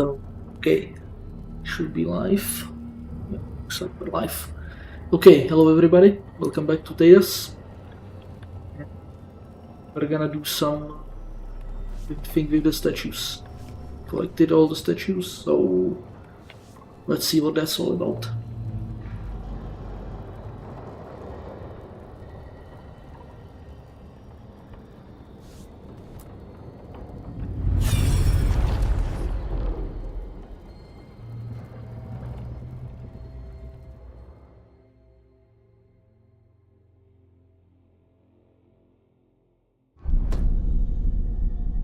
Okay, should be live. Yeah, looks like we're live. Okay, hello everybody. Welcome back to Thedas. We're gonna do some thing with the statues. Collected all the statues, so let's see what that's all about.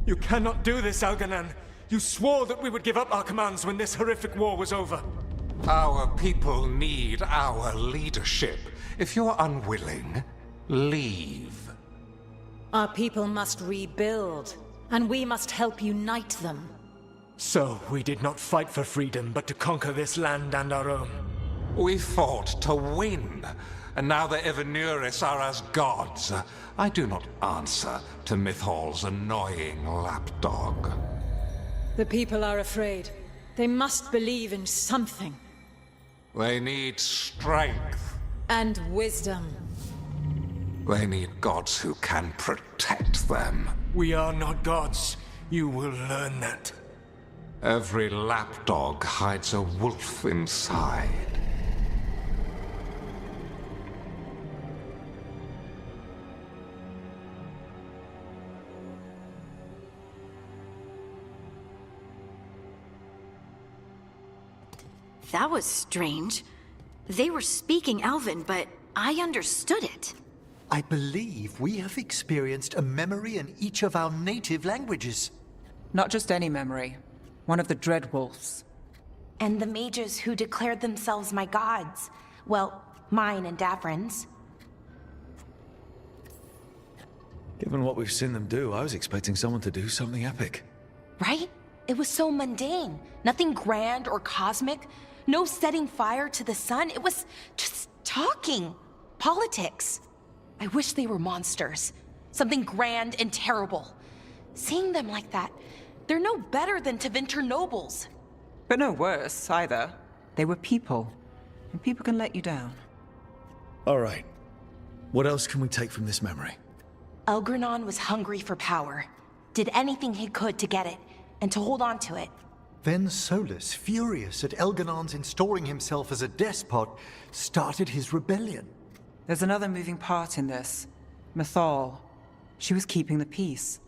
You cannot do this, Algernon. You swore that we would give up our commands when this horrific war was over. Our people need our leadership. If you're unwilling, leave. Our people must rebuild, and we must help unite them. So, we did not fight for freedom, but to conquer this land and our own. We fought to win, and now the Evanuris are as gods. I do not answer to Mythal's annoying lapdog. The people are afraid. They must believe in something. They need strength. And wisdom. They need gods who can protect them. We are not gods. You will learn that. Every lapdog hides a wolf inside. That was strange. They were speaking Elven, but I understood it. I believe we have experienced a memory in each of our native languages. Not just any memory. One of the Dread Wolves. And the mages who declared themselves my gods. Well, mine and Davrin's. Given what we've seen them do, I was expecting someone to do something epic. Right? It was so mundane. Nothing grand or cosmic. No setting fire to the sun. It was just talking. Politics. I wish they were monsters. Something grand and terrible. Seeing them like that, they're no better than Tevinter nobles. But no worse, either. They were people. And people can let you down. All right. What else can we take from this memory? Elgranon was hungry for power. Did anything he could to get it, and to hold on to it. Then Solus, furious at Elganon's installing himself as a despot, started his rebellion. There's another moving part in this. Mythal. She was keeping the peace.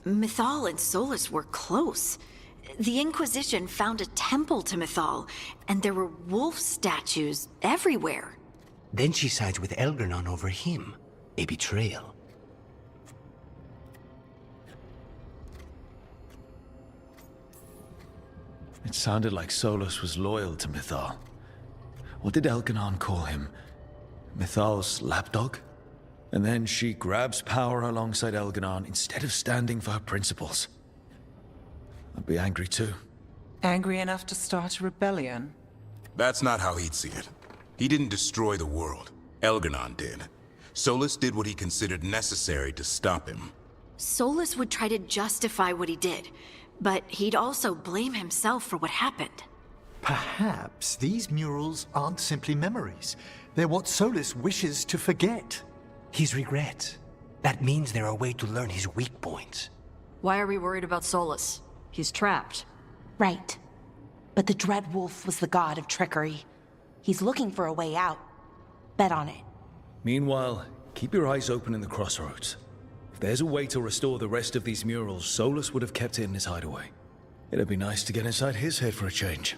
Mythal and Solus were close. The Inquisition found a temple to Mythal, and there were wolf statues everywhere. Then she sides with Elgranon over him. A betrayal. It sounded like Solus was loyal to Mythal. What did Elganon call him? Mythal's lapdog? And then she grabs power alongside Elganon instead of standing for her principles. I'd be angry too. Angry enough to start a rebellion? That's not how he'd see it. He didn't destroy the world. Elganon did. Solus did what he considered necessary to stop him. Solus would try to justify what he did, but he'd also blame himself for what happened. Perhaps these murals aren't simply memories. They're what Solus wishes to forget. His regrets. That means they're a way to learn his weak points. Why are we worried about Solus? He's trapped. Right. But the Dread Wolf was the god of trickery. He's looking for a way out. Bet on it. Meanwhile, keep your eyes open in the crossroads. If there's a way to restore the rest of these murals, Solus would have kept it in his hideaway. It'd be nice to get inside his head for a change.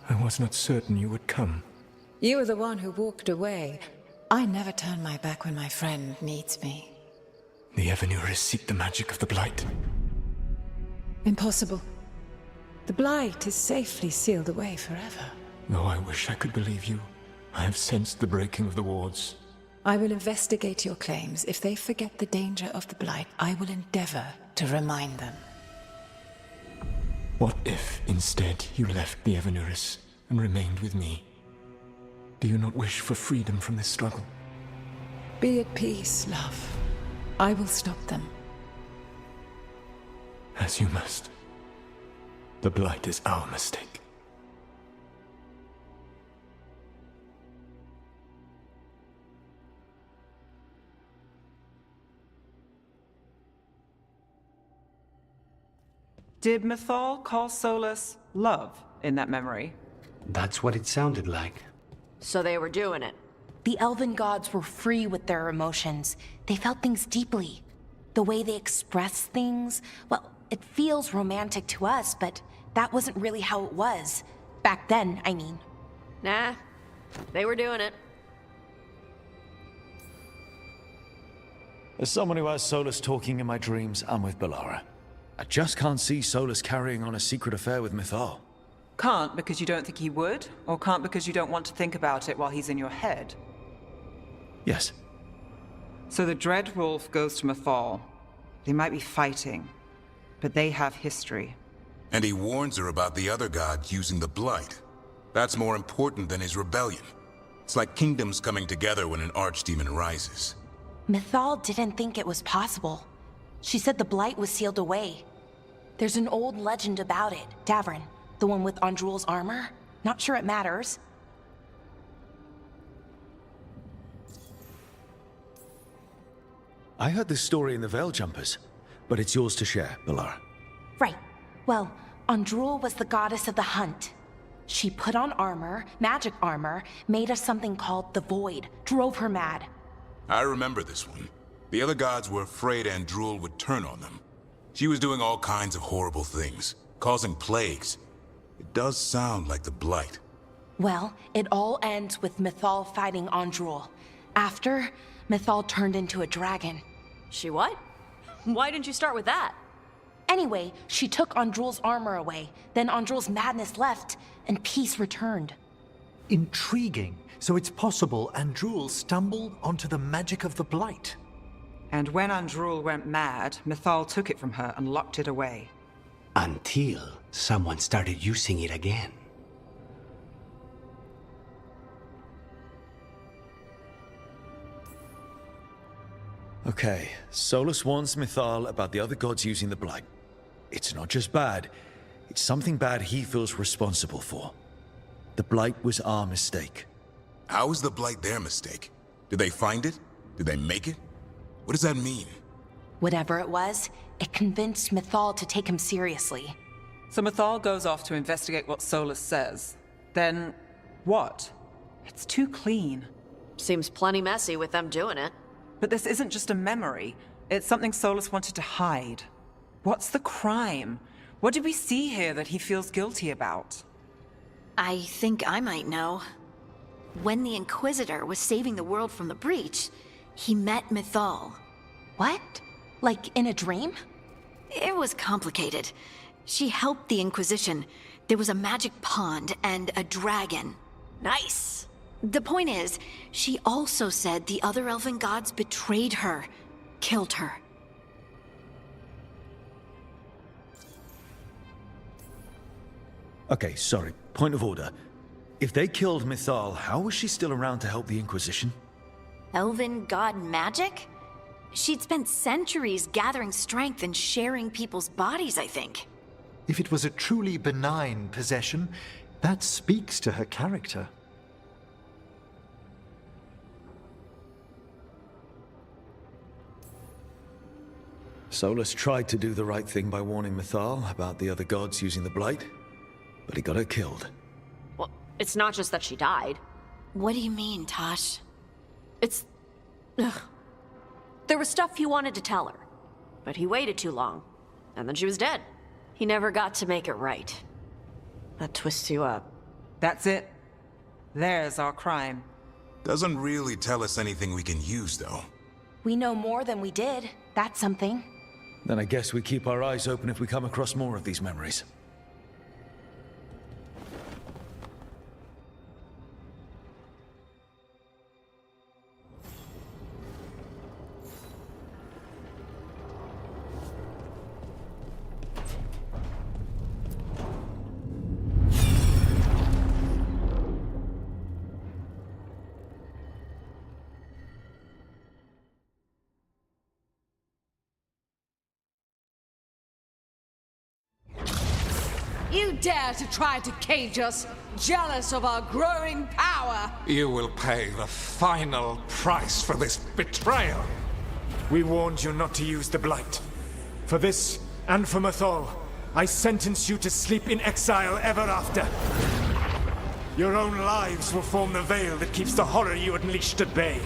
I was not certain you would come. You were the one who walked away. I never turn my back when my friend needs me. The Evanurus seek the magic of the Blight. Impossible. The Blight is safely sealed away forever. Though I wish I could believe you, I have sensed the breaking of the wards. I will investigate your claims. If they forget the danger of the Blight, I will endeavor to remind them. What if, instead, you left the Evanurus and remained with me? Do you not wish for freedom from this struggle? Be at peace, love. I will stop them. As you must. The Blight is our mistake. Did Mythal call Solus love in that memory? That's what it sounded like. So they were doing it. The elven gods were free with their emotions. They felt things deeply. The way they express things, well, it feels romantic to us, but that wasn't really how it was. Back then, I mean. Nah, they were doing it. As someone who has Solus talking in my dreams, I'm with Bellara. I just can't see Solus carrying on a secret affair with Mythal. Can't because you don't think he would? Or can't because you don't want to think about it while he's in your head? Yes. So the Dread Wolf goes to Mythal. They might be fighting, but they have history. And he warns her about the other gods using the Blight. That's more important than his rebellion. It's like kingdoms coming together when an archdemon rises. Mythal didn't think it was possible. She said the Blight was sealed away. There's an old legend about it. Davrin, the one with Andrul's armor. Not sure it matters. I heard this story in the Veil Jumpers, but it's yours to share, Bellara. Right. Well, Andrul was the goddess of the hunt. She put on armor, magic armor, made us something called the Void, drove her mad. I remember this one. The other gods were afraid Andrul would turn on them. She was doing all kinds of horrible things, causing plagues. It does sound like the Blight. Well, it all ends with Mythal fighting Andrul. After, Mythal turned into a dragon. She what? Why didn't you start with that? Anyway, she took Andrul's armor away. Then Andrul's madness left, and peace returned. Intriguing. So it's possible Andrul stumbled onto the magic of the Blight. And when Andrul went mad, Mythal took it from her and locked it away. Until someone started using it again. Okay, Solus warns Mythal about the other gods using the Blight. It's not just bad, it's something bad he feels responsible for. The Blight was our mistake. How is the Blight their mistake? Did they find it? Did they make it? What does that mean? Whatever it was, it convinced Mythal to take him seriously. So Mythal goes off to investigate what Solus says. Then, what? It's too clean. Seems plenty messy with them doing it. But this isn't just a memory. It's something Solus wanted to hide. What's the crime? What did we see here that he feels guilty about? I think I might know. When the Inquisitor was saving the world from the breach, he met Mythal. What? Like in a dream? It was complicated. She helped the Inquisition. There was a magic pond and a dragon. Nice. The point is, she also said the other elven gods betrayed her, killed her. Okay, sorry, point of order. If they killed Mythal, how was she still around to help the Inquisition? Elven god magic? She'd spent centuries gathering strength and sharing people's bodies, I think. If it was a truly benign possession, that speaks to her character. Solus tried to do the right thing by warning Mythal about the other gods using the Blight, but he got her killed. Well, it's not just that she died. What do you mean, Tosh? It's... Ugh. There was stuff he wanted to tell her, but he waited too long, and then she was dead. He never got to make it right. That twists you up. That's it. There's our crime. Doesn't really tell us anything we can use, though. We know more than we did. That's something. Then I guess we keep our eyes open if we come across more of these memories. You dare to try to cage us, jealous of our growing power! You will pay the final price for this betrayal. We warned you not to use the Blight. For this, and for Mythal, I sentence you to sleep in exile ever after. Your own lives will form the veil that keeps the horror you unleashed at bay.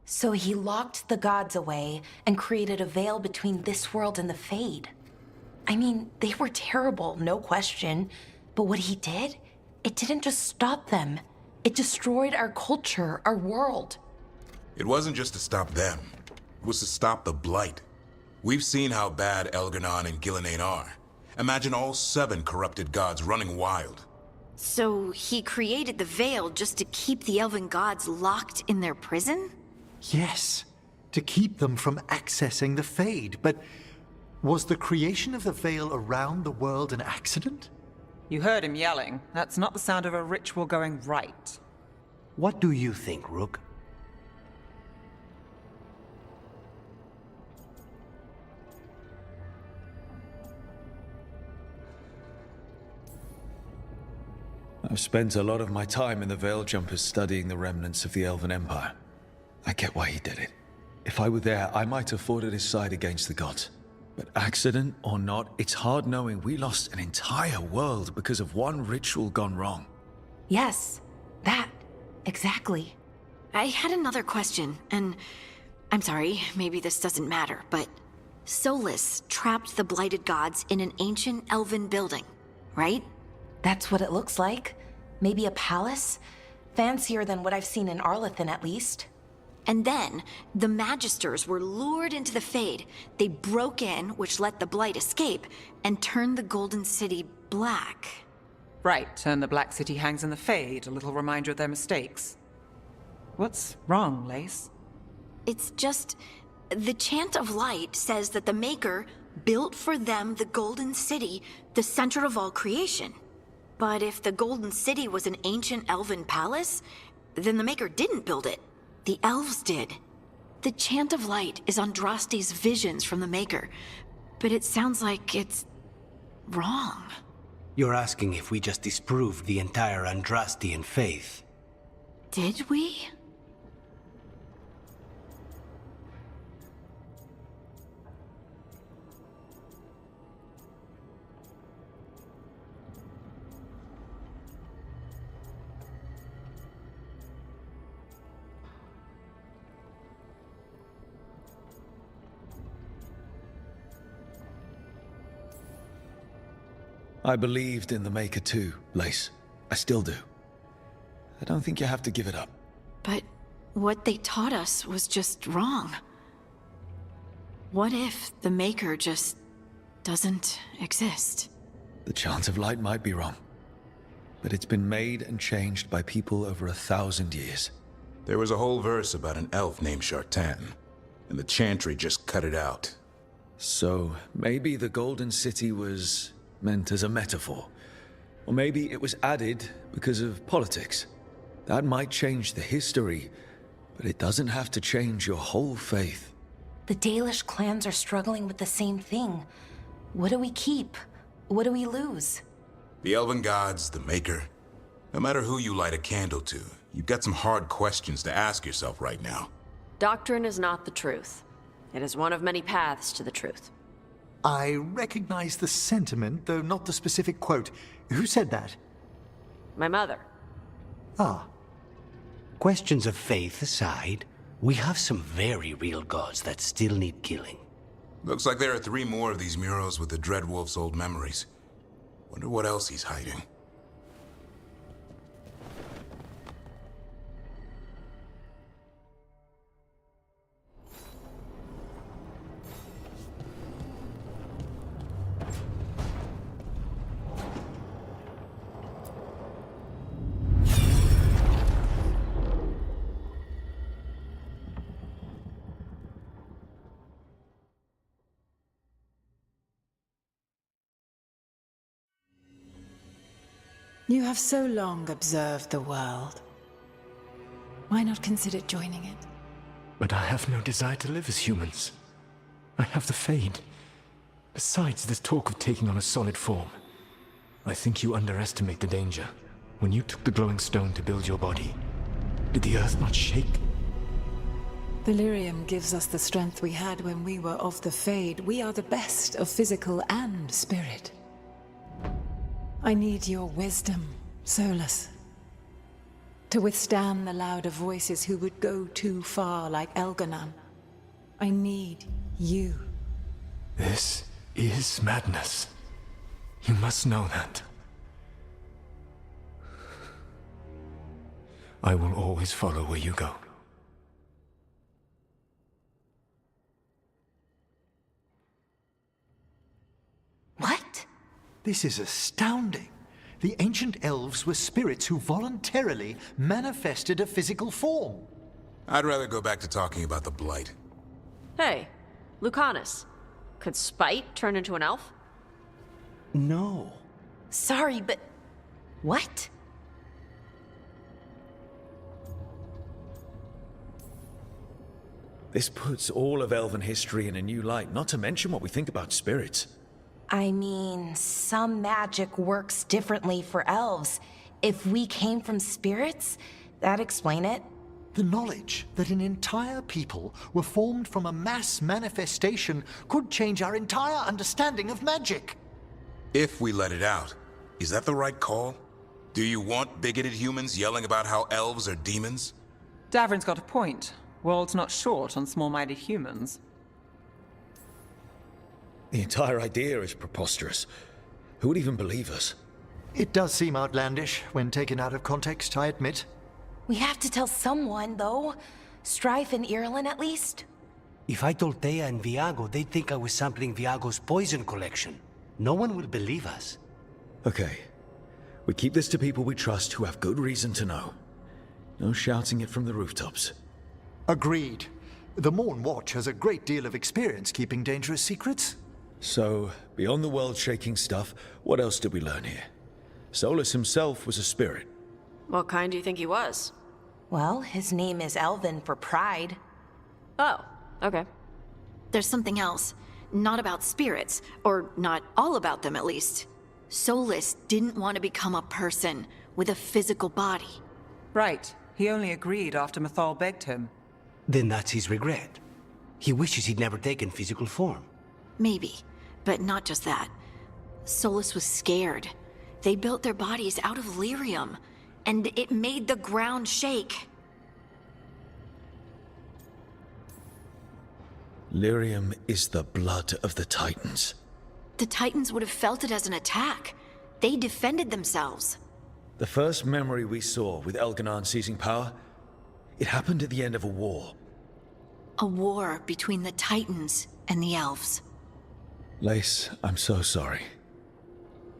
So he locked the gods away and created a veil between this world and the Fade. I mean, they were terrible, no question. But what he did, it didn't just stop them. It destroyed our culture, our world. It wasn't just to stop them. It was to stop the Blight. We've seen how bad Elganon and Gillenane are. Imagine all 7 corrupted gods running wild. So he created the Veil just to keep the elven gods locked in their prison? Yes, to keep them from accessing the Fade. But was the creation of the Veil around the world an accident? You heard him yelling. That's not the sound of a ritual going right. What do you think, Rook? I've spent a lot of my time in the Veil Jumpers studying the remnants of the Elven Empire. I get why he did it. If I were there, I might have fought at his side against the gods. But accident or not, it's hard knowing we lost an entire world because of one ritual gone wrong. Yes, that. Exactly. I had another question, and I'm sorry, maybe this doesn't matter, but Solus trapped the blighted gods in an ancient elven building, right? That's what it looks like. Maybe a palace? Fancier than what I've seen in Arlethan, at least. And then, the Magisters were lured into the Fade. They broke in, which let the Blight escape, and turned the Golden City black. Right, and the Black City hangs in the Fade, a little reminder of their mistakes. What's wrong, Lace? It's just... the Chant of Light says that the Maker built for them the Golden City, the center of all creation. But if the Golden City was an ancient elven palace, then the Maker didn't build it. The elves did. The Chant of Light is Andraste's visions from the Maker, but it sounds like it's wrong. You're asking if we just disproved the entire Andrastian faith. Did we? I believed in the Maker too, Lace. I still do. I don't think you have to give it up. But what they taught us was just wrong. What if the Maker just doesn't exist? The Chant of Light might be wrong, but it's been made and changed by people over 1,000 years. There was a whole verse about an elf named Shartan, and the Chantry just cut it out. So maybe the Golden City was meant as a metaphor. Or maybe it was added because of politics. That might change the history, but it doesn't have to change your whole faith. The Dalish clans are struggling with the same thing. What do we keep? What do we lose? The Elven Gods, the Maker. No matter who you light a candle to, you've got some hard questions to ask yourself right now. Doctrine is not the truth. It is one of many paths to the truth. I recognize the sentiment, though not the specific quote. Who said that? My mother. Ah. Questions of faith aside, we have some very real gods that still need killing. Looks like there are 3 more of these murals with the Dreadwolf's old memories. Wonder what else he's hiding. You have so long observed the world. Why not consider joining it? But I have no desire to live as humans. I have the Fade. Besides, this talk of taking on a solid form. I think you underestimate the danger. When you took the glowing stone to build your body, did the earth not shake? Delirium gives us the strength we had when we were of the Fade. We are the best of physical and spirit. I need your wisdom, Solus. To withstand the louder voices who would go too far like Elganon. I need you. This is madness. You must know that. I will always follow where you go. What? This is astounding. The ancient elves were spirits who voluntarily manifested a physical form. I'd rather go back to talking about the Blight. Hey, Lucanus. Could Spite turn into an elf? No. Sorry, but... what? This puts all of elven history in a new light, not to mention what we think about spirits. I mean, some magic works differently for elves. If we came from spirits, that'd explain it. The knowledge that an entire people were formed from a mass manifestation could change our entire understanding of magic. If we let it out, is that the right call? Do you want bigoted humans yelling about how elves are demons? Davrin's got a point. World's not short on small-minded humans. The entire idea is preposterous. Who would even believe us? It does seem outlandish when taken out of context, I admit. We have to tell someone, though. Strife and Irulan, at least. If I told Thea and Viago, they'd think I was sampling Viago's poison collection. No one would believe us. Okay. We keep this to people we trust who have good reason to know. No shouting it from the rooftops. Agreed. The Morn Watch has a great deal of experience keeping dangerous secrets. So, beyond the world-shaking stuff, what else did we learn here? Solus himself was a spirit. What kind do you think he was? Well, his name is Elven for pride. Oh, okay. There's something else. Not about spirits, or not all about them at least. Solus didn't want to become a person with a physical body. Right. He only agreed after Mythal begged him. Then that's his regret. He wishes he'd never taken physical form. Maybe, but not just that. Solus was scared. They built their bodies out of lyrium, and it made the ground shake. Lyrium is the blood of the Titans. The Titans would have felt it as an attack. They defended themselves. The first memory we saw with Elganon seizing power, it happened at the end of a war. A war between the Titans and the elves. Lace, I'm so sorry.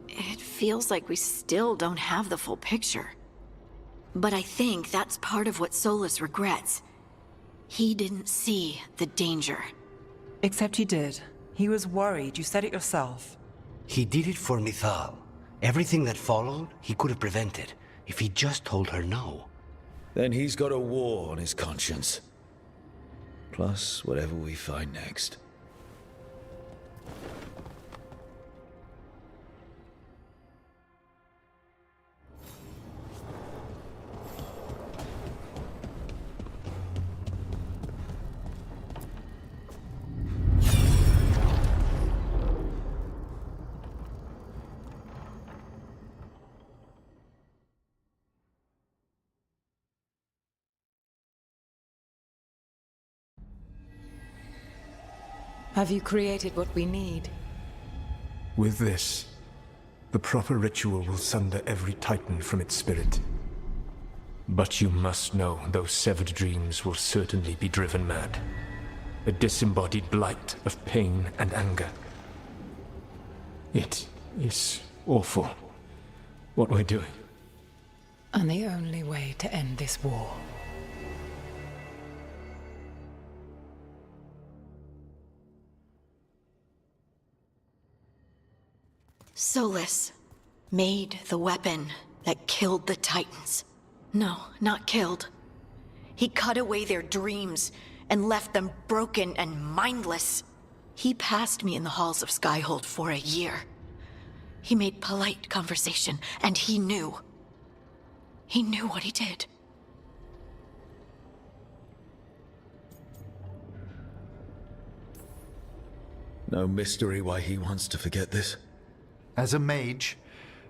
It feels like we still don't have the full picture. But I think that's part of what Solus regrets. He didn't see the danger. Except he did. He was worried. You said it yourself. He did it for Mythal. Everything that followed, he could have prevented, if he just told her no. Then he's got a war on his conscience. Plus, whatever we find next. Have you created what we need? With this, the proper ritual will sunder every Titan from its spirit. But you must know those severed dreams will certainly be driven mad. A disembodied blight of pain and anger. It is awful what we're doing. And the only way to end this war. Solus made the weapon that killed the Titans. No, not killed. He cut away their dreams and left them broken and mindless. He passed me in the halls of Skyhold for a year. He made polite conversation, and he knew. He knew what he did. No mystery why he wants to forget this. As a mage,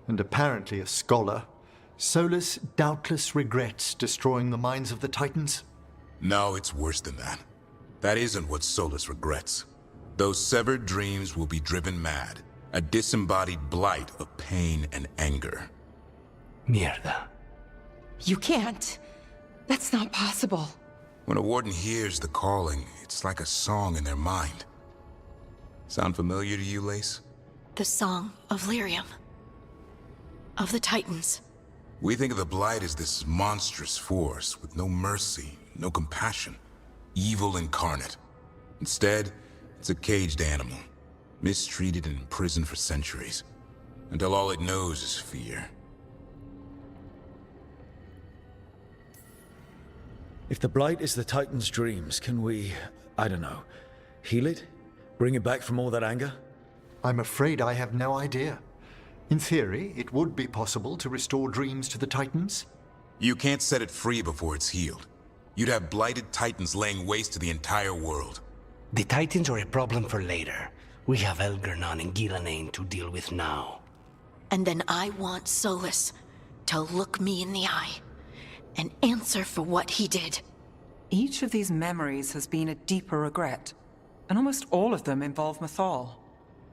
and apparently a scholar, Solus doubtless regrets destroying the minds of the Titans. No, it's worse than that. That isn't what Solus regrets. Those severed dreams will be driven mad. A disembodied blight of pain and anger. Mierda. You can't. That's not possible. When a warden hears the calling, it's like a song in their mind. Sound familiar to you, Lace? The Song of Lyrium. Of the Titans. We think of the Blight as this monstrous force with no mercy, no compassion. Evil incarnate. Instead, it's a caged animal. Mistreated and imprisoned for centuries. Until all it knows is fear. If the Blight is the Titan's dreams, can we, I don't know, heal it? Bring it back from all that anger? I'm afraid I have no idea. In theory, it would be possible to restore dreams to the Titans. You can't set it free before it's healed. You'd have blighted Titans laying waste to the entire world. The Titans are a problem for later. We have Elgernon and Gillanane to deal with now. And then I want Solus to look me in the eye and answer for what he did. Each of these memories has been a deeper regret, and almost all of them involve Mythal.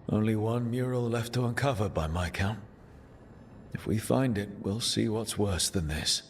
Only one mural left to uncover by my count. If we find it, we'll see what's worse than this.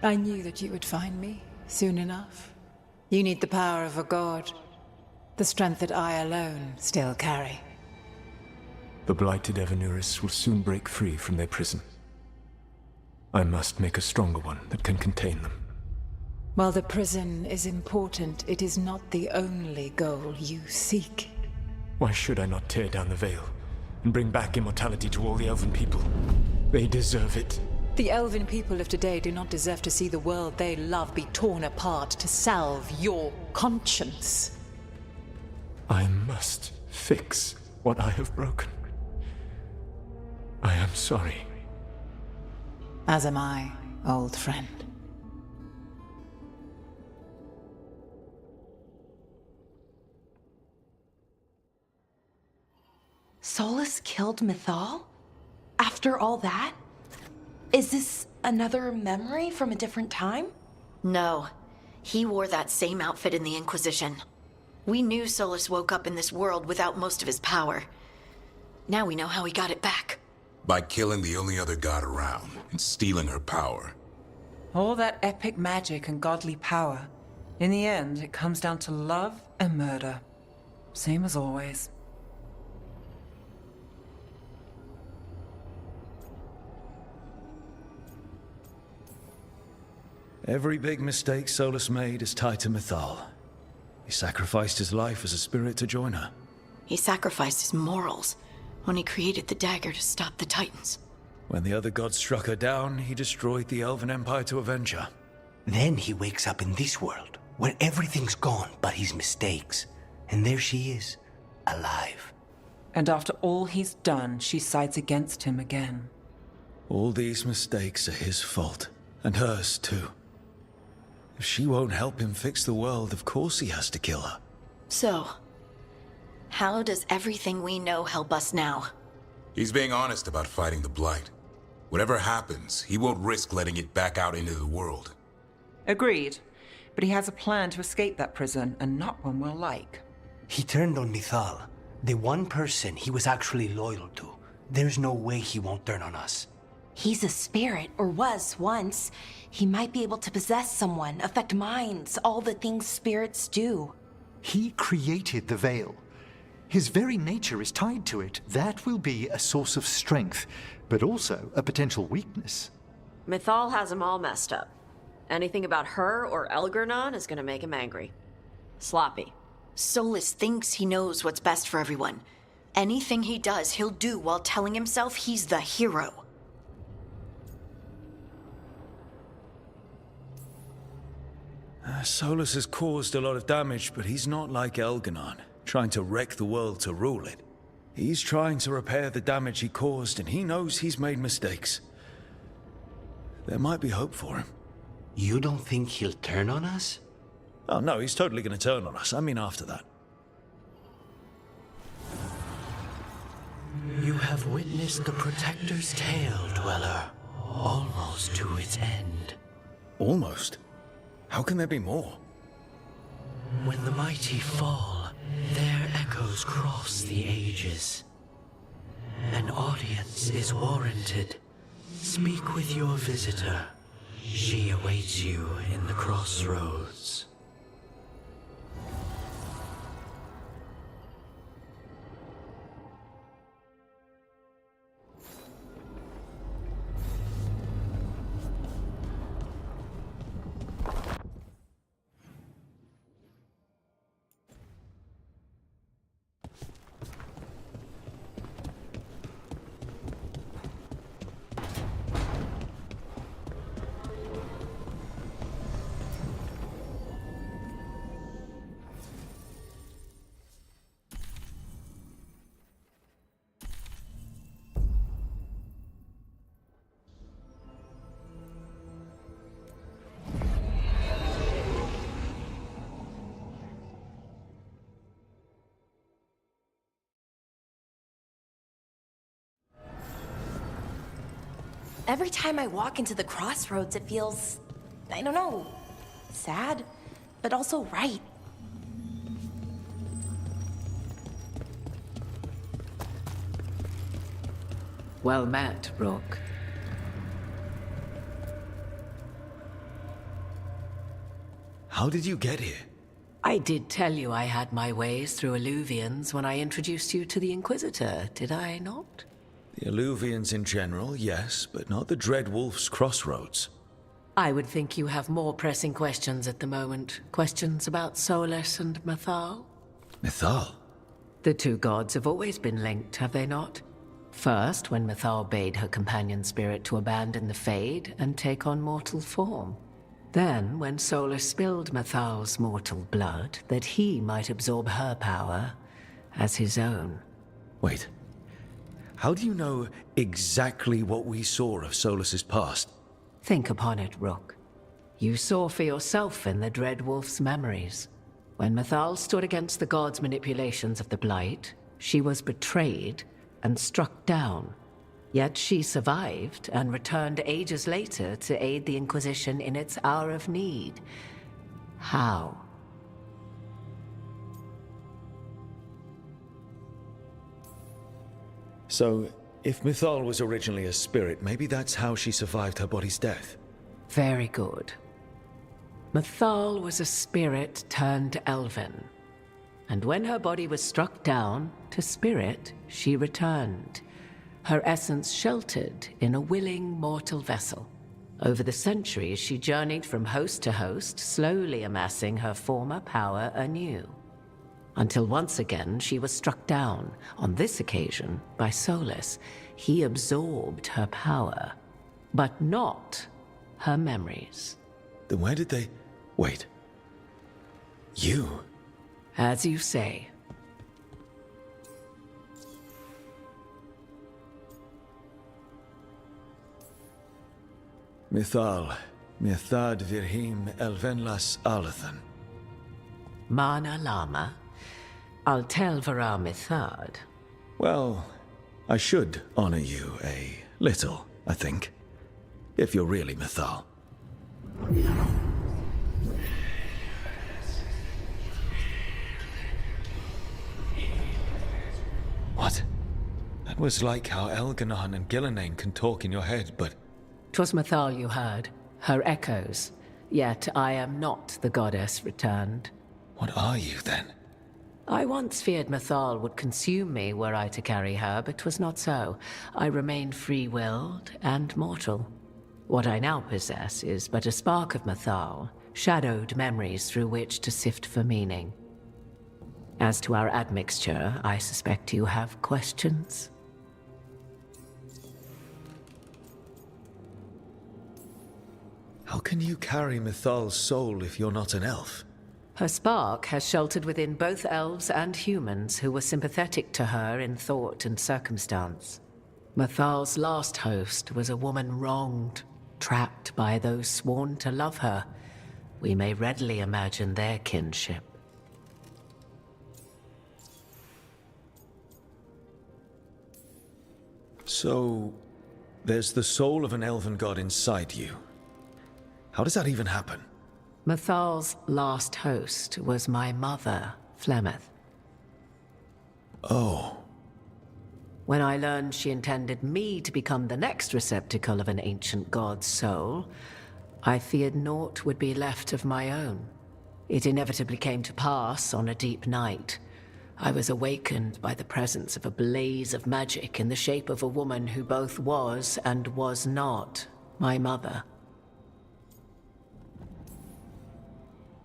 I knew that you would find me soon enough. You need the power of a god, the strength that I alone still carry. The blighted Evanuris will soon break free from their prison. I must make a stronger one that can contain them. While the prison is important, it is not the only goal you seek. Why should I not tear down the veil and bring back immortality to all the Elven people? They deserve it. The Elven people of today do not deserve to see the world they love be torn apart to salve your conscience. I must fix what I have broken. I am sorry. As am I, old friend. Solus killed Mythal? After all that? Is this another memory from a different time? No. He wore that same outfit in the Inquisition. We knew Solus woke up in this world without most of his power. Now we know how he got it back. By killing the only other god around and stealing her power. All that epic magic and godly power. In the end, it comes down to love and murder. Same as always. Every big mistake Solus made is tied to Mythal. He sacrificed his life as a spirit to join her. He sacrificed his morals when he created the dagger to stop the Titans. When the other gods struck her down, he destroyed the Elven Empire to avenge her. Then he wakes up in this world, where everything's gone but his mistakes, And there she is, alive. And after all he's done, she sides against him again. All these mistakes are his fault, and hers too. If she won't help him fix the world, of course he has to kill her. So, how does everything we know help us now? He's being honest about fighting the Blight. Whatever happens, he won't risk letting it back out into the world. Agreed. But he has a plan to escape that prison, and not one we'll like. He turned on Mythal, the one person he was actually loyal to. There's no way he won't turn on us. He's a spirit, or was once. He might be able to possess someone, affect minds, all the things spirits do. He created the Veil. His very nature is tied to it. That will be a source of strength, but also a potential weakness. Mythal has him all messed up. Anything about her or Elgernon is gonna make him angry. Sloppy. Solus thinks he knows what's best for everyone. Anything he does, he'll do while telling himself he's the hero. Solus has caused a lot of damage, but he's not like Elganon, trying to wreck the world to rule it. He's trying to repair the damage he caused, and he knows he's made mistakes. There might be hope for him. You don't think he'll turn on us? Oh no, he's totally going to turn on us. I mean, after that. You have witnessed the Protector's tale, Dweller, almost to its end. Almost? How can there be more? When the mighty fall, their echoes cross the ages. An audience is warranted. Speak with your visitor. She awaits you in the crossroads. Every time I walk into the crossroads, it feels, I don't know, sad, but also right. Well met, Rook. How did you get here? I did tell you I had my ways through Illuvians when I introduced you to the Inquisitor, did I not? The Illuvians in general, yes, but not the Dread Wolf's crossroads. I would think you have more pressing questions at the moment. Questions about Solus and Mythal? Mythal? The two gods have always been linked, have they not? First, when Mythal bade her companion spirit to abandon the Fade and take on mortal form. Then, when Solus spilled Mythal's mortal blood, that he might absorb her power as his own. Wait. How do you know exactly what we saw of Solus's past? Think upon it, Rook. You saw for yourself in the Dread Wolf's memories. When Mythal stood against the gods' manipulations of the Blight, she was betrayed and struck down. Yet she survived and returned ages later to aid the Inquisition in its hour of need. How? So, if Mythal was originally a spirit, maybe that's how she survived her body's death. Very good. Mythal was a spirit turned elven. And when her body was struck down, to spirit, she returned. Her essence sheltered in a willing mortal vessel. Over the centuries, she journeyed from host to host, slowly amassing her former power anew. Until once again, she was struck down, on this occasion, by Solus. He absorbed her power, but not her memories. Then where did they... Wait. You? As you say. Mithal, Mithad Virhim Elvenlas Alathan. Mana Lama. I'll tell Vara Mithad. Well, I should honor you a little, I think. If you're really Mithal. What? That was like how Elganon and Gillenane can talk in your head, but... 'Twas Mithal you heard, her echoes. Yet I am not the goddess returned. What are you, then? I once feared Mithal would consume me were I to carry her, but 'twas not so. I remained free-willed and mortal. What I now possess is but a spark of Mithal, shadowed memories through which to sift for meaning. As to our admixture, I suspect you have questions. How can you carry Mithal's soul if you're not an elf? Her spark has sheltered within both elves and humans who were sympathetic to her in thought and circumstance. Mithal's last host was a woman wronged, trapped by those sworn to love her. We may readily imagine their kinship. So, there's the soul of an elven god inside you. How does that even happen? Mithal's last host was my mother, Flemeth. Oh. When I learned she intended me to become the next receptacle of an ancient god's soul, I feared naught would be left of my own. It inevitably came to pass on a deep night. I was awakened by the presence of a blaze of magic in the shape of a woman who both was and was not my mother.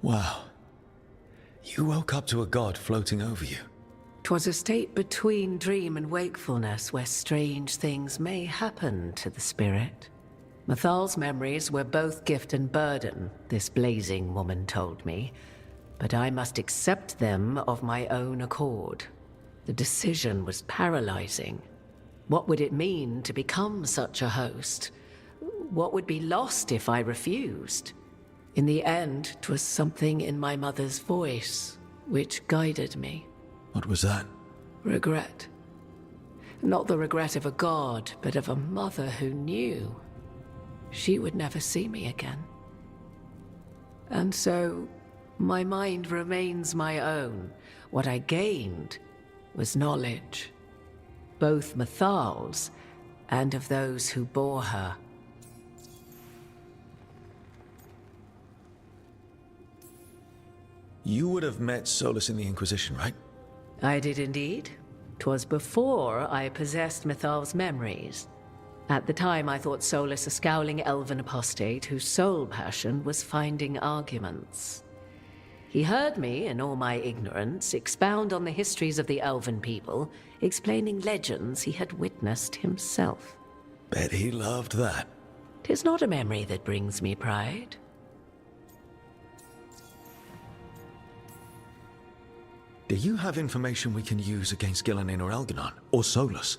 Wow. You woke up to a god floating over you. 'Twas a state between dream and wakefulness where strange things may happen to the spirit. Mithal's memories were both gift and burden, this blazing woman told me, but I must accept them of my own accord. The decision was paralyzing. What would it mean to become such a host? What would be lost if I refused? In the end, 'twas something in my mother's voice which guided me. What was that? Regret. Not the regret of a god, but of a mother who knew she would never see me again. And so, my mind remains my own. What I gained was knowledge, both Mithal's and of those who bore her. You would have met Solus in the Inquisition, right? I did indeed. 'Twas before I possessed Mithal's memories. At the time, I thought Solus a scowling elven apostate whose sole passion was finding arguments. He heard me, in all my ignorance, expound on the histories of the elven people, explaining legends he had witnessed himself. Bet he loved that. 'Tis not a memory that brings me pride. Do you have information we can use against Gillenane or Elganon, or Solus?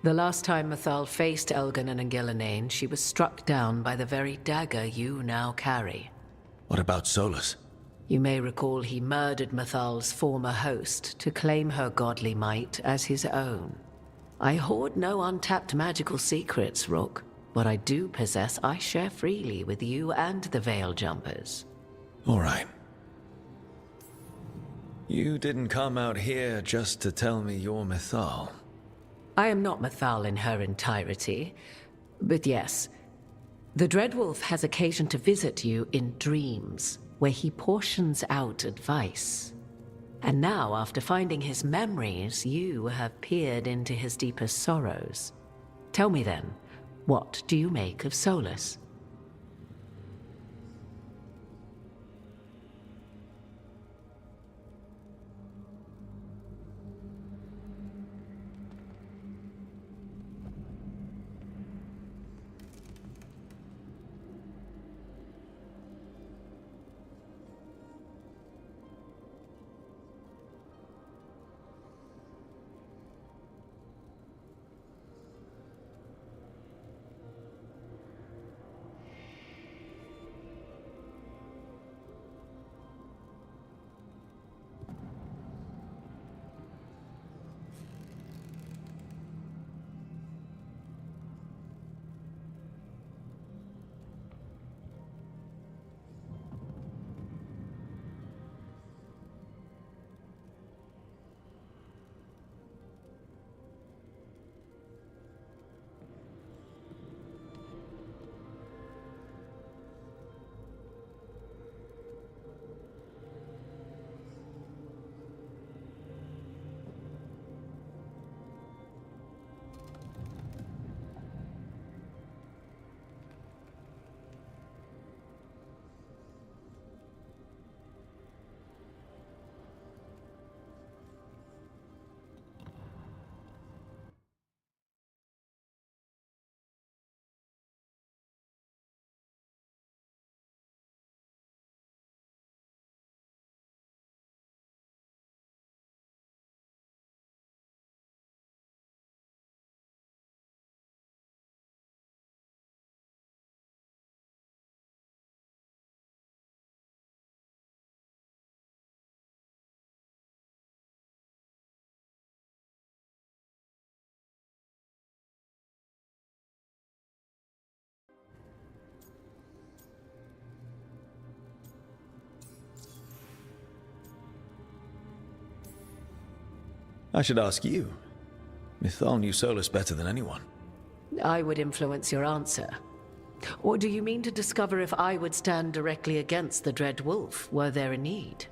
The last time Mithal faced Elganon and Gillenane, she was struck down by the very dagger you now carry. What about Solus? You may recall he murdered Mithal's former host to claim her godly might as his own. I hoard no untapped magical secrets, Rook. What I do possess, I share freely with you and the Veil Jumpers. All right. You didn't come out here just to tell me you're Mithal. I am not Mithal in her entirety, but yes. The Dreadwolf has occasion to visit you in dreams, where he portions out advice. And now, after finding his memories, you have peered into his deepest sorrows. Tell me then, what do you make of Solus? I should ask you. Mythal knew Solus better than anyone. I would influence your answer. Or do you mean to discover if I would stand directly against the Dread Wolf were there a need?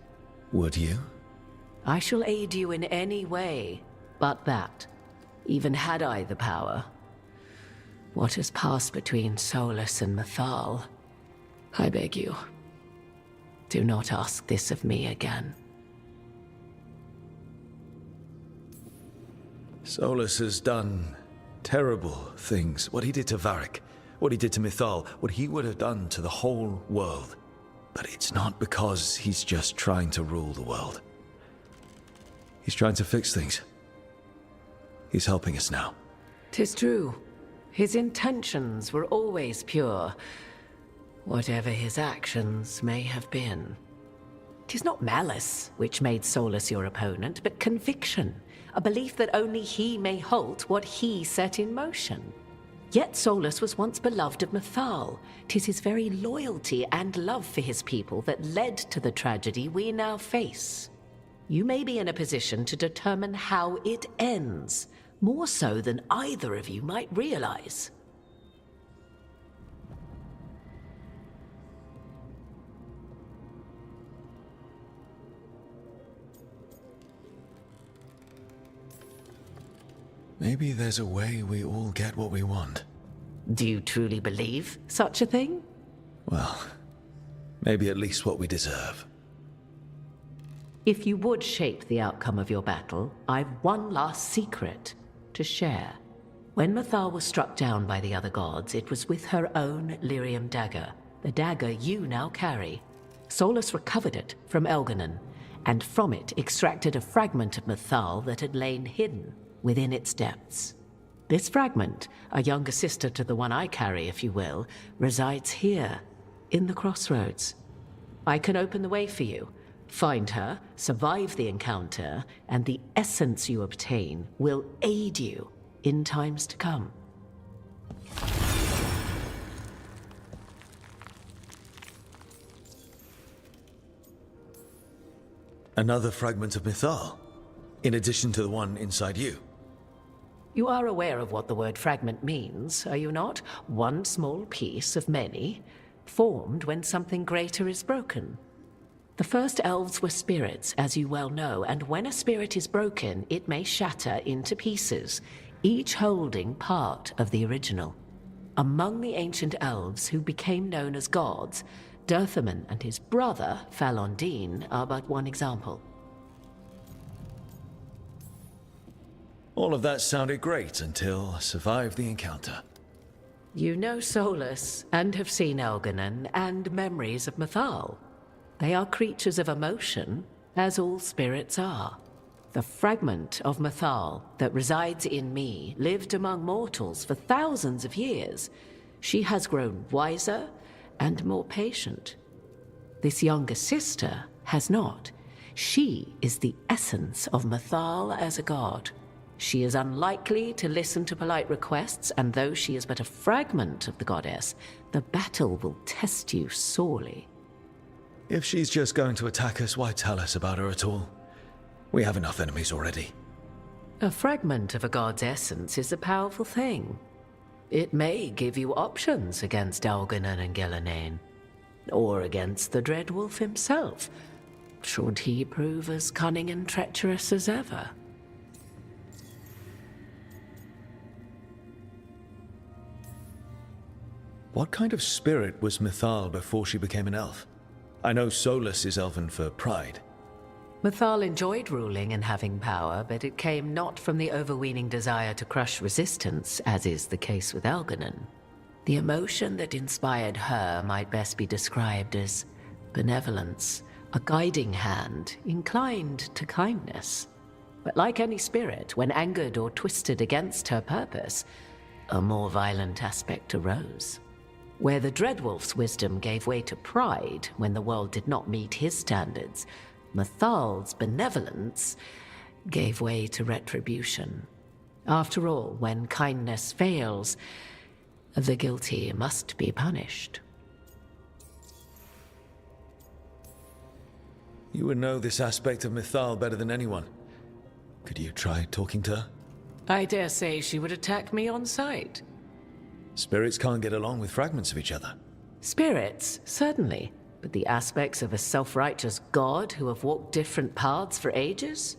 Would you? I shall aid you in any way but that, even had I the power. What has passed between Solus and Mythal, I beg you, do not ask this of me again. Solus has done terrible things. What he did to Varric, what he did to Mythal, what he would have done to the whole world. But it's not because he's just trying to rule the world. He's trying to fix things. He's helping us now. 'Tis true. His intentions were always pure, whatever his actions may have been. 'Tis not malice which made Solus your opponent, but conviction, a belief that only he may halt what he set in motion. Yet Solus was once beloved of Mythal. 'Tis his very loyalty and love for his people that led to the tragedy we now face. You may be in a position to determine how it ends, more so than either of you might realize. Maybe there's a way we all get what we want. Do you truly believe such a thing? Well, maybe at least what we deserve. If you would shape the outcome of your battle, I've one last secret to share. When Mythal was struck down by the other gods, it was with her own lyrium dagger, the dagger you now carry. Solus recovered it from Elganon, and from it extracted a fragment of Mythal that had lain hidden within its depths. This fragment, a younger sister to the one I carry, if you will, resides here, in the crossroads. I can open the way for you. Find her, survive the encounter, and the essence you obtain will aid you in times to come. Another fragment of Mythal, in addition to the one inside you. You are aware of what the word fragment means, are you not? One small piece of many, formed when something greater is broken. The first elves were spirits, as you well know, and when a spirit is broken, it may shatter into pieces, each holding part of the original. Among the ancient elves who became known as gods, Dirthaman and his brother, Falondine, are but one example. All of that sounded great until I survived the encounter. You know Solus, and have seen Elganon, and memories of Mythal. They are creatures of emotion, as all spirits are. The fragment of Mythal that resides in me lived among mortals for thousands of years. She has grown wiser and more patient. This younger sister has not. She is the essence of Mythal as a god. She is unlikely to listen to polite requests, and though she is but a fragment of the goddess, the battle will test you sorely. If she's just going to attack us, why tell us about her at all? We have enough enemies already. A fragment of a god's essence is a powerful thing. It may give you options against Elganon and Gillenane, or against the Dread Wolf himself, should he prove as cunning and treacherous as ever. What kind of spirit was Mythal before she became an elf? I know Solus is elven for pride. Mythal enjoyed ruling and having power, but it came not from the overweening desire to crush resistance, as is the case with Elganon. The emotion that inspired her might best be described as benevolence, a guiding hand, inclined to kindness. But like any spirit, when angered or twisted against her purpose, a more violent aspect arose. Where the Dreadwolf's wisdom gave way to pride when the world did not meet his standards, Mythal's benevolence gave way to retribution. After all, when kindness fails, the guilty must be punished. You would know this aspect of Mythal better than anyone. Could you try talking to her? I dare say she would attack me on sight. Spirits can't get along with fragments of each other. Spirits, certainly. But the aspects of a self-righteous god who have walked different paths for ages?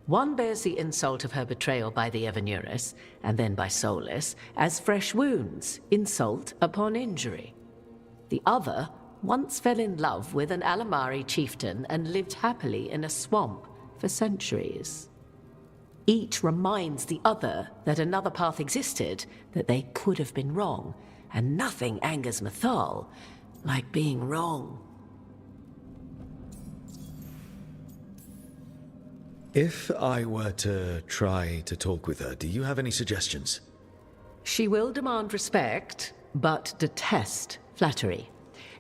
One bears the insult of her betrayal by the Evanuris, and then by Solus, as fresh wounds, insult upon injury. The other once fell in love with an Alamari chieftain and lived happily in a swamp for centuries. Each reminds the other that another path existed, that they could have been wrong, and nothing angers Mythal like being wrong. If I were to try to talk with her, do you have any suggestions? She will demand respect, but detest flattery.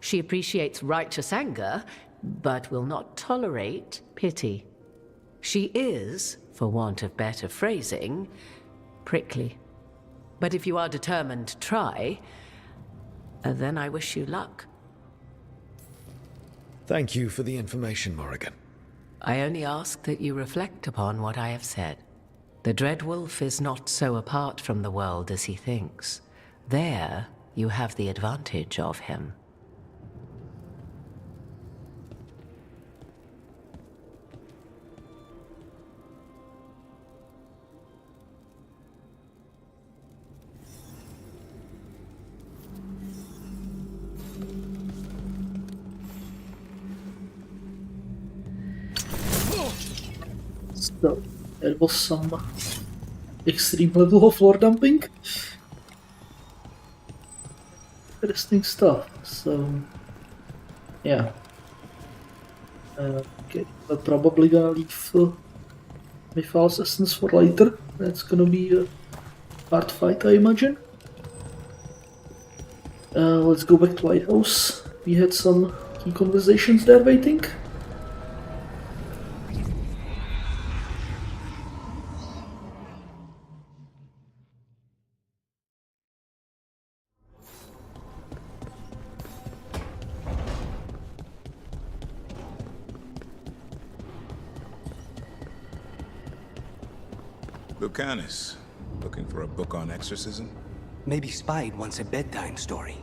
She appreciates righteous anger, but will not tolerate pity. She is, for want of better phrasing, prickly. But if you are determined to try, then I wish you luck. Thank you for the information, Morrigan. I only ask that you reflect upon what I have said. The Dreadwolf is not so apart from the world as he thinks. There, you have the advantage of him. So, there was some extreme level of floor dumping. Interesting stuff. So, yeah. Okay, we're probably gonna leave Mythal's essence for later. That's gonna be a hard fight, I imagine. Let's go back to Lighthouse. We had some key conversations there waiting. Lucanus, looking for a book on exorcism? Maybe Spide wants a bedtime story.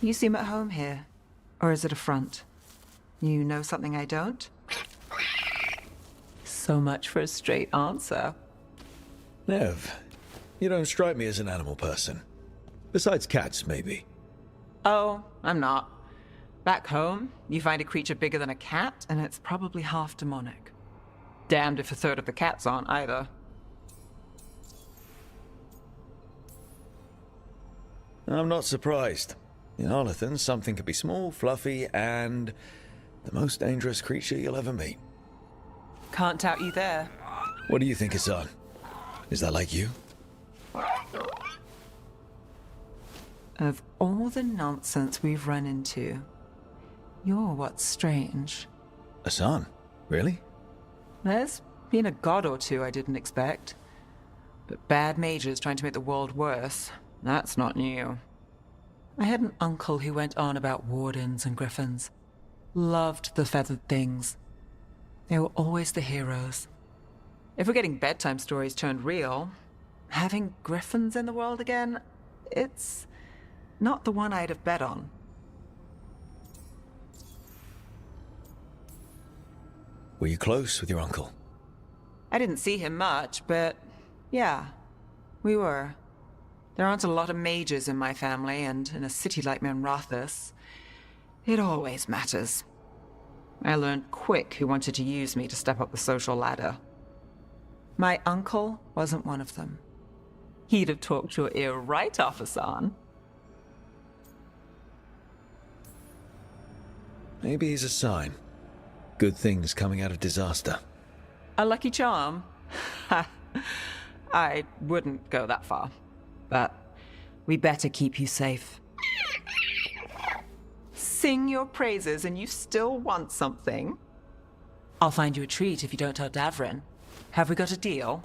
You seem at home here. Or is it a front? You know something I don't? So much for a straight answer. Nev, you don't strike me as an animal person. Besides cats, maybe. Oh, I'm not. Back home, you find a creature bigger than a cat, and it's probably half demonic. Damned if a third of the cats aren't either. I'm not surprised. In Arlathan, something could be small, fluffy, and the most dangerous creature you'll ever meet. Can't doubt you there. What do you think, Hassan? Is that like you? Of all the nonsense we've run into, you're what's strange. Hassan? Really? There's been a god or two I didn't expect. But bad mages trying to make the world worse, that's not new. I had an uncle who went on about wardens and griffins. Loved the feathered things. They were always the heroes. If we're getting bedtime stories turned real, having griffins in the world again, it's not the one I'd have bet on. Were you close with your uncle? I didn't see him much, but yeah, we were. There aren't a lot of mages in my family, and in a city like Menrathis, it always matters. I learned quick who wanted to use me to step up the social ladder. My uncle wasn't one of them. He'd have talked your ear right off, Hassan. Maybe he's a sign. Good things coming out of disaster. A lucky charm? I wouldn't go that far. But we better keep you safe. Sing your praises and you still want something? I'll find you a treat if you don't tell Davrin. Have we got a deal?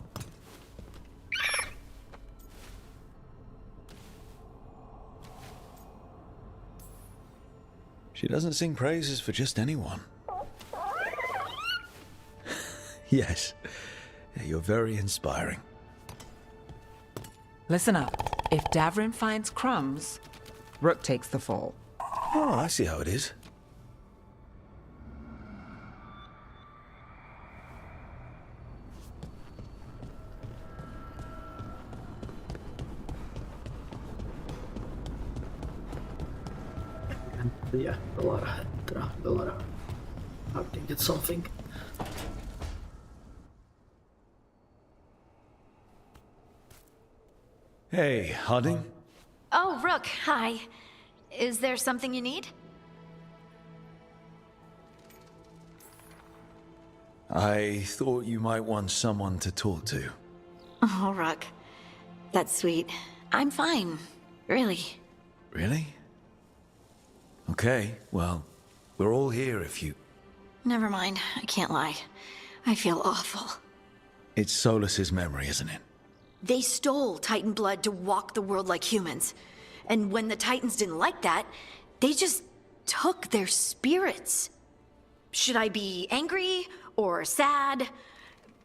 She doesn't sing praises for just anyone. Yes, you're very inspiring. Listen up. If Davrin finds crumbs, Rook takes the fall. Oh, I see how it is. Yeah, Velara. I think it's something. Hey, Harding. Oh, Rook, hi. Is there something you need? I thought you might want someone to talk to. Oh, Rook. That's sweet. I'm fine. Really. Really? Okay, well, we're all here if you... Never mind. I can't lie. I feel awful. It's Solus's memory, isn't it? They stole Titan blood to walk the world like humans. And when the Titans didn't like that, they just took their spirits. Should I be angry or sad?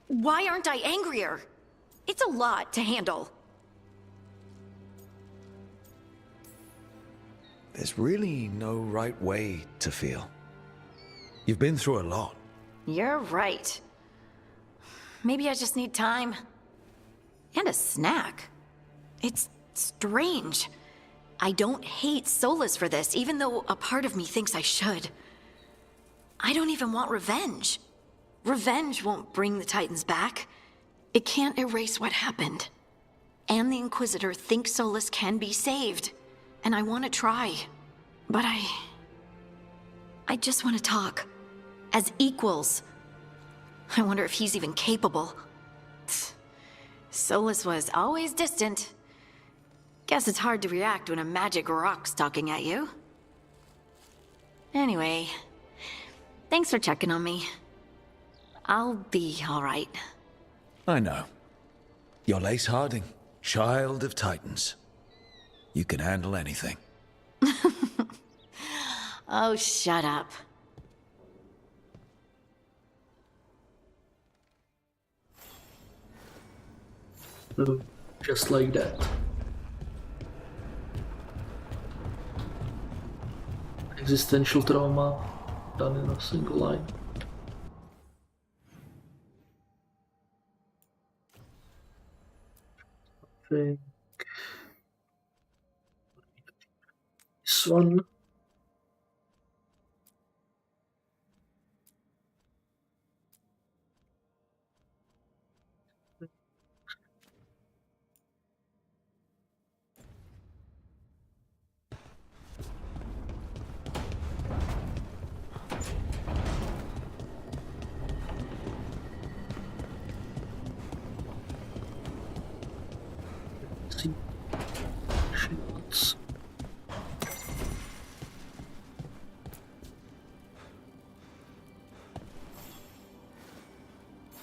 Why aren't I angrier? It's a lot to handle. There's really no right way to feel. You've been through a lot. You're right. Maybe I just need time. And a snack. It's strange. I don't hate Solus for this, even though a part of me thinks I should. I don't even want revenge. Revenge won't bring the Titans back. It can't erase what happened. And the Inquisitor thinks Solus can be saved. And I want to try. But I just want to talk. As equals. I wonder if he's even capable. Solus was always distant. Guess it's hard to react when a magic rock's talking at you. Anyway, thanks for checking on me. I'll be all right. I know. You're Lace Harding, child of Titans. You can handle anything. Oh, shut up. So, just like that. Existential trauma done in a single line. I think this one. See. Shields.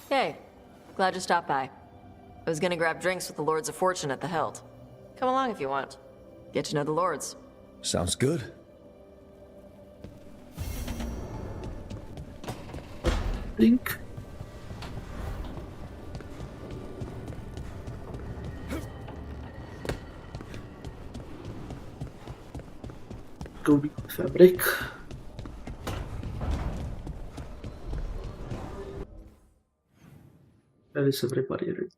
Hey, glad you stopped by. I was gonna grab drinks with the Lords of Fortune at the Hilt. Come along if you want. Get to know the Lords. Sounds good. Think. Go be fabric. That is everybody ready.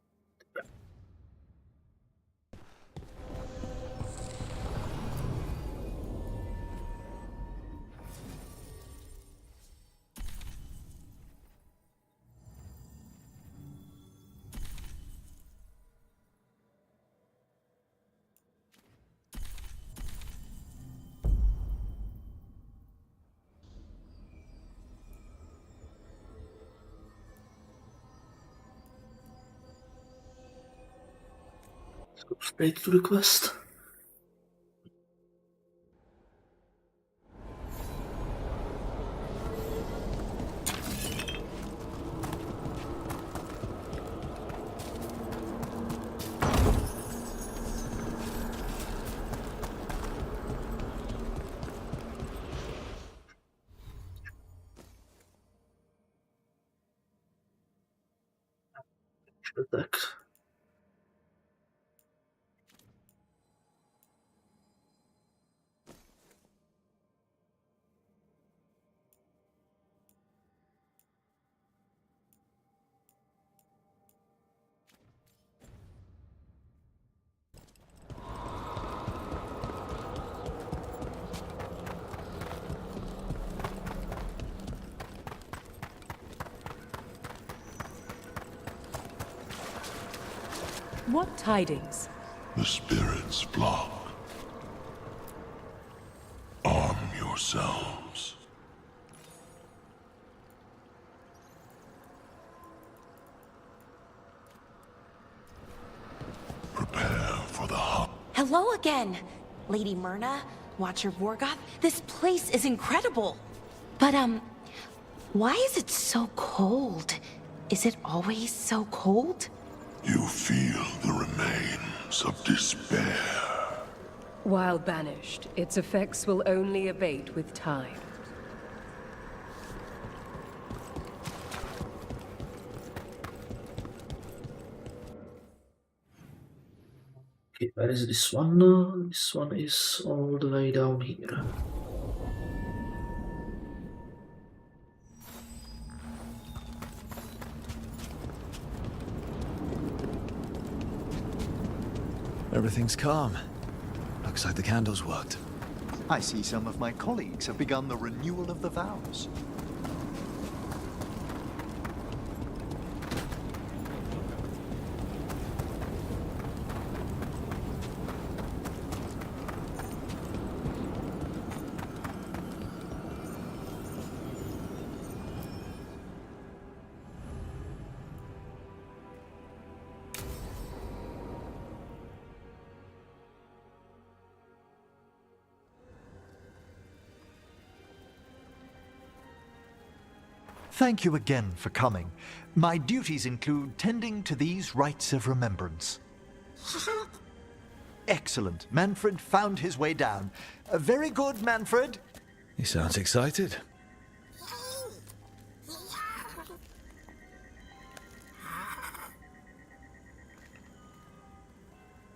Let's go straight to the quest. attack. What tidings? The spirits flock. Arm yourselves. Prepare for the hunt. Hello again, Lady Myrna, Watcher Vorgoth. This place is incredible. But, why is it so cold? Is it always so cold? You feel the remains of despair. While banished, its effects will only abate with time. Okay, where is this one? This one is all the way down here. Everything's calm. Looks like the candles worked. I see some of my colleagues have begun the renewal of the vows. Thank you again for coming. My duties include tending to these rites of remembrance. Excellent. Manfred found his way down. Very good, Manfred. He sounds excited.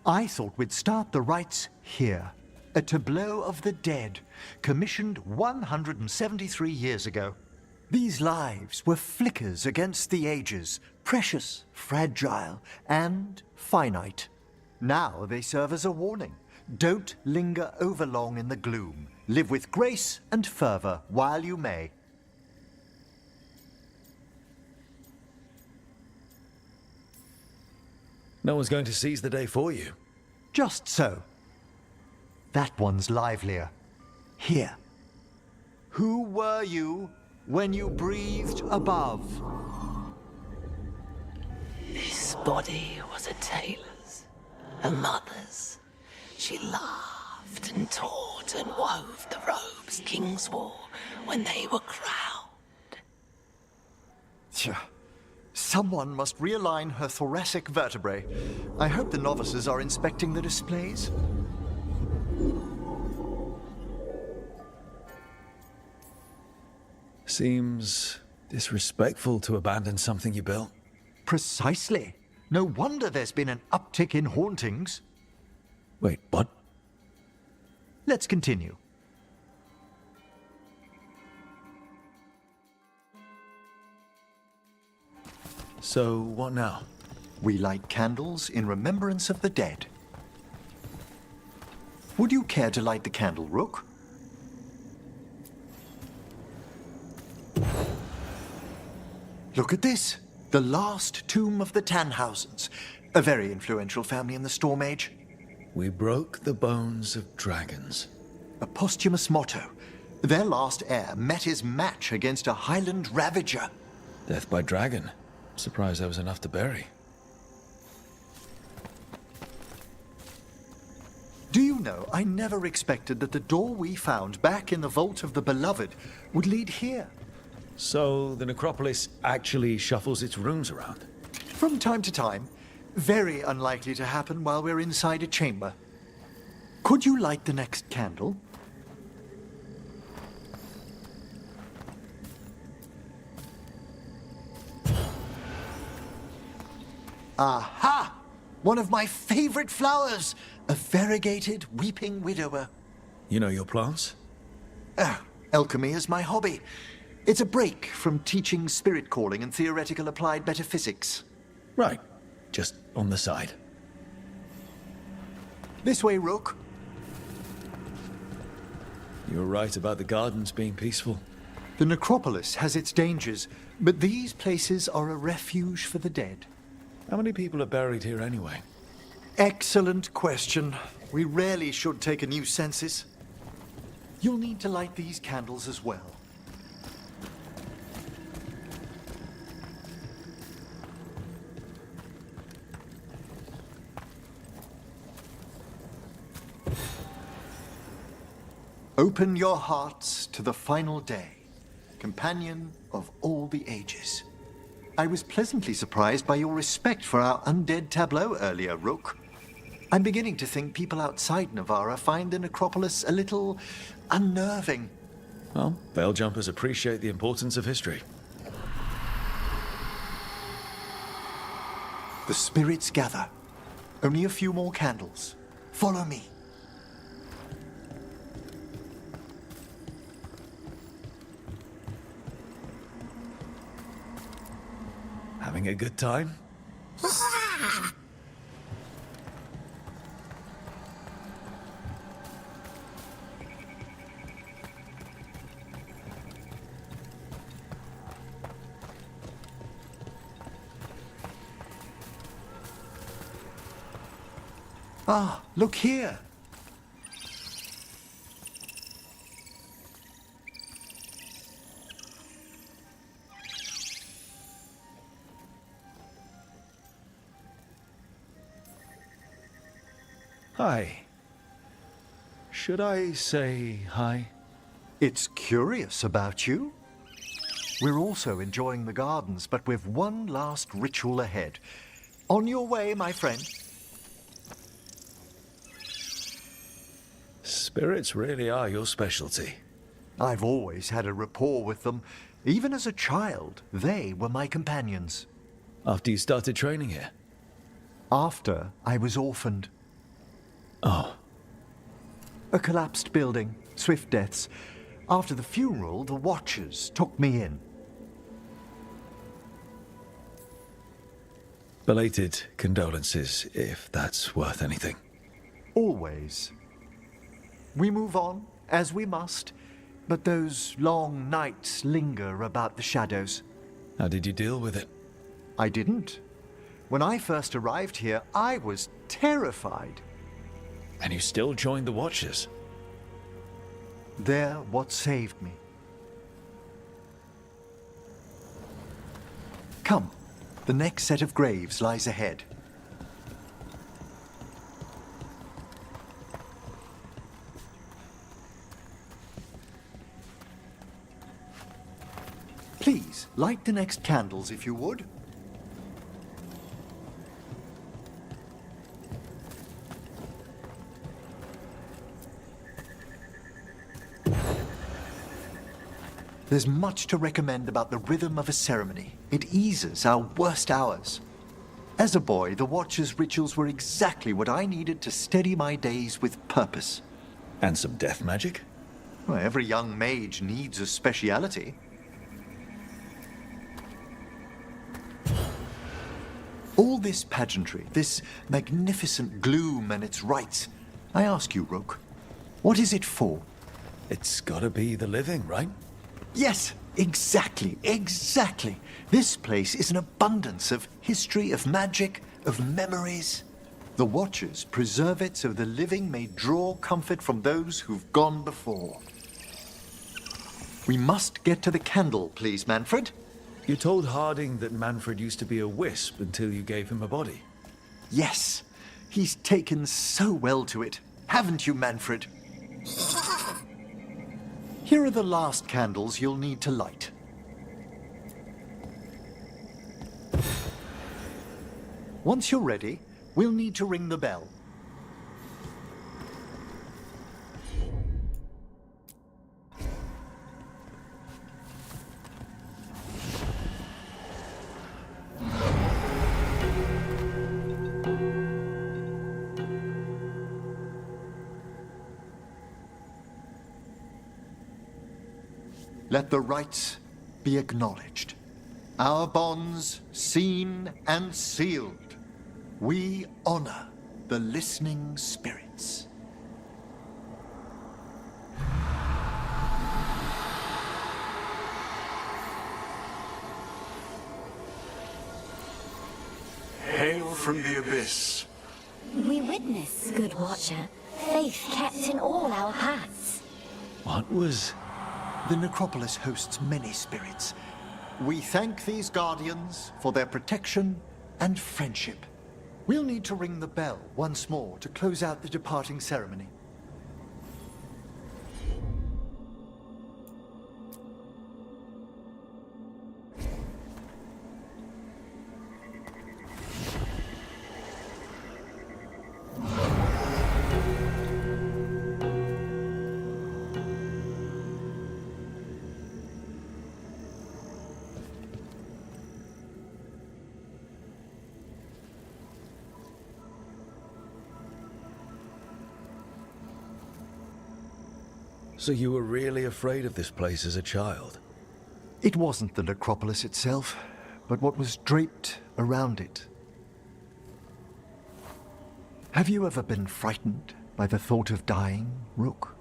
I thought we'd start the rites here. A tableau of the dead, commissioned 173 years ago. These lives were flickers against the ages, precious, fragile, and finite. Now they serve as a warning. Don't linger overlong in the gloom. Live with grace and fervor while you may. No one's going to seize the day for you. Just so. That one's livelier. Here. Who were you when you breathed above? This body was a tailor's, a mother's. She laughed and taught and wove the robes kings wore when they were crowned. Tja. Someone must realign her thoracic vertebrae. I hope the novices are inspecting the displays. Seems disrespectful to abandon something you built. Precisely. No wonder there's been an uptick in hauntings. Wait, what? Let's continue. So, what now? We light candles in remembrance of the dead. Would you care to light the candle, Rook? Look at this. The last tomb of the Tannhausens. A very influential family in the Storm Age. We broke the bones of dragons. A posthumous motto. Their last heir met his match against a Highland Ravager. Death by dragon. Surprised that was enough to bury. Do you know, I never expected that the door we found back in the Vault of the Beloved would lead here. So, the necropolis actually shuffles its rooms around? From time to time. Very unlikely to happen while we're inside a chamber. Could you light the next candle? Aha! One of my favorite flowers! A variegated weeping widower. You know your plants? Alchemy is my hobby. It's a break from teaching spirit calling and theoretical applied metaphysics. Right. Just on the side. This way, Rook. You were right about the gardens being peaceful. The necropolis has its dangers, but these places are a refuge for the dead. How many people are buried here anyway? Excellent question. We rarely should take a new census. You'll need to light these candles as well. Open your hearts to the final day, companion of all the ages. I was pleasantly surprised by your respect for our undead tableau earlier, Rook. I'm beginning to think people outside Navarra find the necropolis a little unnerving. Well, veil jumpers appreciate the importance of history. The spirits gather. Only a few more candles. Follow me. Having a good time? Ah, look here. Hi. Should I say hi? It's curious about you. We're also enjoying the gardens, but with one last ritual ahead. On your way, my friend. Spirits really are your specialty. I've always had a rapport with them. Even as a child, they were my companions. After you started training here? After I was orphaned. Oh. A collapsed building, swift deaths. After the funeral, the Watchers took me in. Belated condolences, if that's worth anything. Always. We move on, as we must, but those long nights linger about the shadows. How did you deal with it? I didn't. When I first arrived here, I was terrified. And you still joined the Watchers? They're what saved me. Come, the next set of graves lies ahead. Please, light the next candles if you would. There's much to recommend about the rhythm of a ceremony. It eases our worst hours. As a boy, the Watcher's rituals were exactly what I needed to steady my days with purpose. And some death magic? Well, every young mage needs a speciality. All this pageantry, this magnificent gloom and its rites, I ask you, Rook, what is it for? It's gotta be the living, right? Yes, exactly. This place is an abundance of history, of magic, of memories. The Watchers preserve it so the living may draw comfort from those who've gone before. We must get to the candle, please, Manfred. You told Harding that Manfred used to be a wisp until you gave him a body. Yes, he's taken so well to it. Haven't you, Manfred? Here are the last candles you'll need to light. Once you're ready, we'll need to ring the bell. Let the rites be acknowledged. Our bonds seen and sealed. We honor the listening spirits. Hail from the abyss. We witness, good watcher, faith kept in all our paths. What was? The necropolis hosts many spirits. We thank these guardians for their protection and friendship. We'll need to ring the bell once more to close out the departing ceremony. So you were really afraid of this place as a child? It wasn't the necropolis itself, but what was draped around it. Have you ever been frightened by the thought of dying, Rook?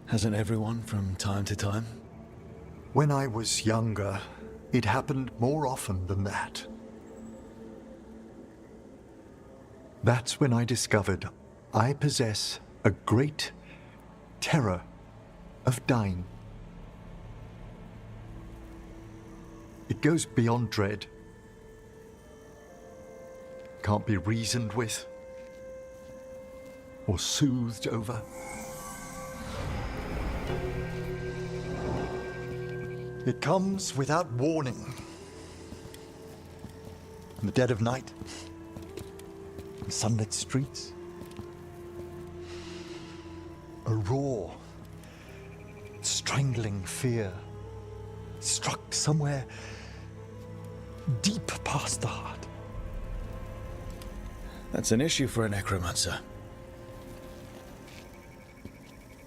Hasn't everyone from time to time? When I was younger, it happened more often than that. That's when I discovered I possess a great terror of dying. It goes beyond dread. Can't be reasoned with or soothed over. It comes without warning. In the dead of night, in sunlit streets, a raw, strangling fear struck somewhere deep past the heart. That's an issue for a necromancer.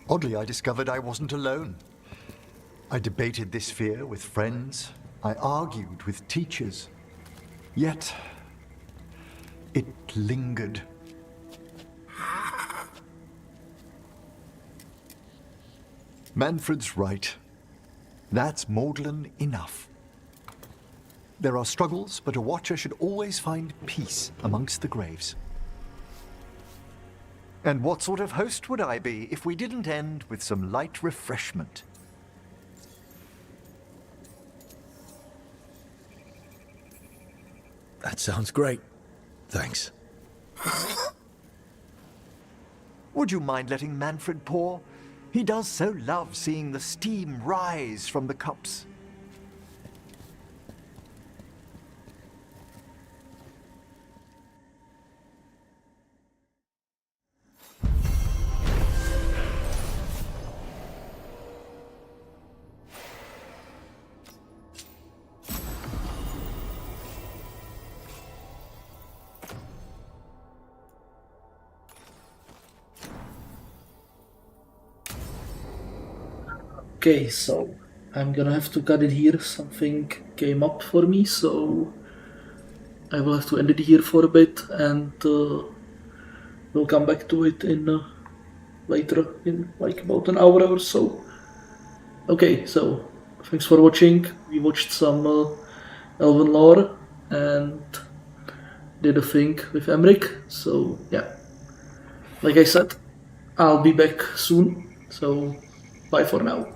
Oddly, I discovered I wasn't alone. I debated this fear with friends. I argued with teachers. Yet, it lingered. Manfred's right. That's maudlin enough. There are struggles, but a watcher should always find peace amongst the graves. And what sort of host would I be if we didn't end with some light refreshment? That sounds great. Thanks. Would you mind letting Manfred pour? He does so love seeing the steam rise from the cups. Okay, so I'm gonna have to cut it here. Something came up for me, so I will have to end it here for a bit, and we'll come back to it in later, in like about an hour or so. Okay, so thanks for watching. We watched some Elven lore and did a thing with Emmerich. So yeah, like I said, I'll be back soon. So bye for now.